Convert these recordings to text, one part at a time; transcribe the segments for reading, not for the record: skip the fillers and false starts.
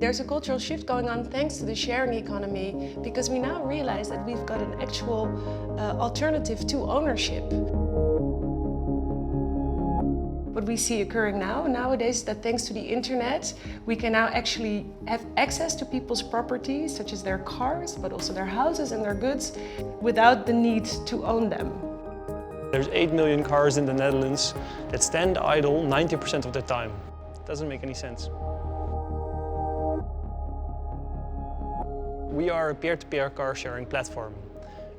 There's a cultural shift going on thanks to the sharing economy, because we now realize that we've got an actual alternative to ownership. What we see occurring nowadays is that thanks to the internet, we can now actually have access to people's properties, such as their cars, but also their houses and their goods, without the need to own them. There's 8 million cars in the Netherlands that stand idle 90% of the time. Doesn't make any sense. We are a peer-to-peer car sharing platform.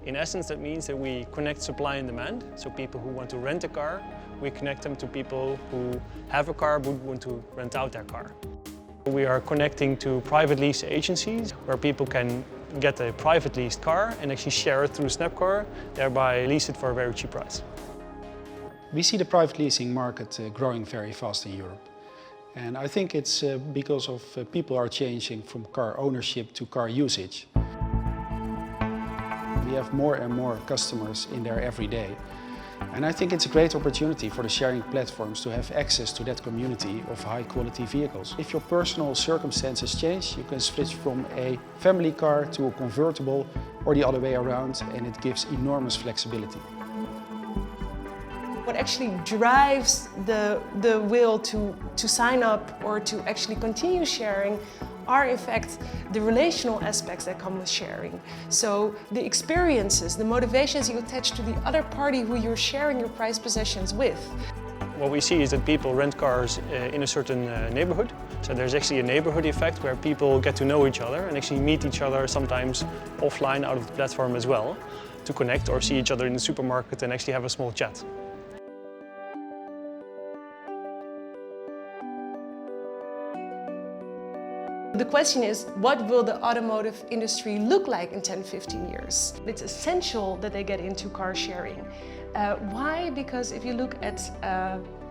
In essence, that means that we connect supply and demand. So people who want to rent a car, we connect them to people who have a car but want to rent out their car. We are connecting to private lease agencies where people can get a private leased car and actually share it through Snapcar, thereby lease it for a very cheap price. We see the private leasing market growing very fast in Europe. And I think it's because of people are changing from car ownership to car usage. We have more and more customers in there every day. And I think it's a great opportunity for the sharing platforms to have access to that community of high quality vehicles. If your personal circumstances change, you can switch from a family car to a convertible or the other way around, and it gives enormous flexibility. What actually drives the will to sign up or to actually continue sharing are in fact the relational aspects that come with sharing. So the experiences, the motivations you attach to the other party who you're sharing your prized possessions with. What we see is that people rent cars in a certain neighborhood. So there's actually a neighborhood effect where people get to know each other and actually meet each other sometimes offline out of the platform as well, to connect or see each other in the supermarket and actually have a small chat. The question is, what will the automotive industry look like in 10-15 years? It's essential that they get into car sharing. Why? Because if you look at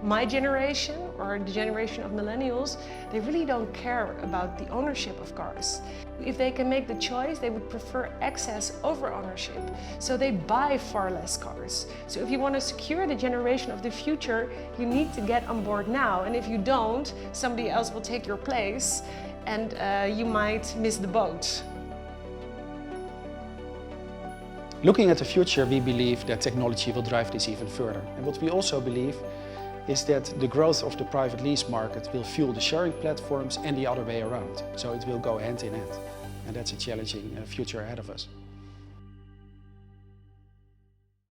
my generation or the generation of millennials, they really don't care about the ownership of cars. If they can make the choice, they would prefer access over ownership. So they buy far less cars. So if you want to secure the generation of the future, you need to get on board now. And if you don't, somebody else will take your place and you might miss the boat. Looking at the future, we believe that technology will drive this even further. And what we also believe is that the growth of the private lease market will fuel the sharing platforms and the other way around. So it will go hand in hand. And that's a challenging future ahead of us.